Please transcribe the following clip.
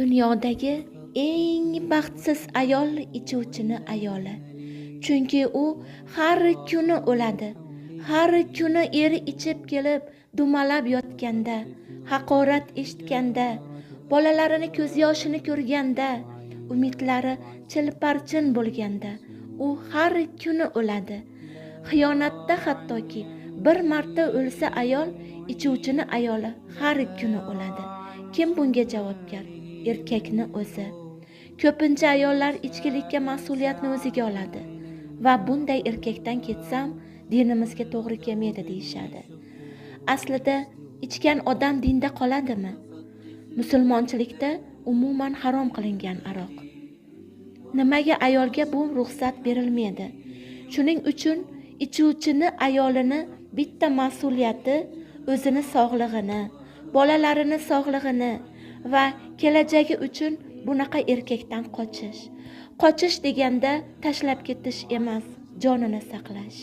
Dunyodagi eng baxtsiz ayol ichuvchini ayoli. Chunki u har kuni o'ladi. Har kuni eri ichib kelib dumalab yotganda, haqorat eshitganda, bolalarini ko'z yoshini ko'rganda, umidlari chilparchin bo'lganda, u har kuni o'ladi. Xiyonatda hattoki bir marta o'lsa ayol, ichuvchini ayoli har kuni o'ladi. Kim bunga javobgar? Erkakni o'zi. Ko'pincha ayollar ichkilikka mas'uliyatni o'ziga oladi va bunday erkakdan ketsam dinimizga to'g'ri kelmaydi deyishadi. Aslida ichgan odam dinda qoladimi? Musulmonchilikda umuman harom qilingan aroq. Nimaga ayolga bu ruxsat berilmaydi? Shuning uchun ichuvchini ayolini bitta mas'uliyati o'zini sog'lig'ini, bolalarini sog'lig'ini va kelajagi uchun bunaqa erkakdan qochish. Qochish deganda tashlab ketish emas, jonini saqlash.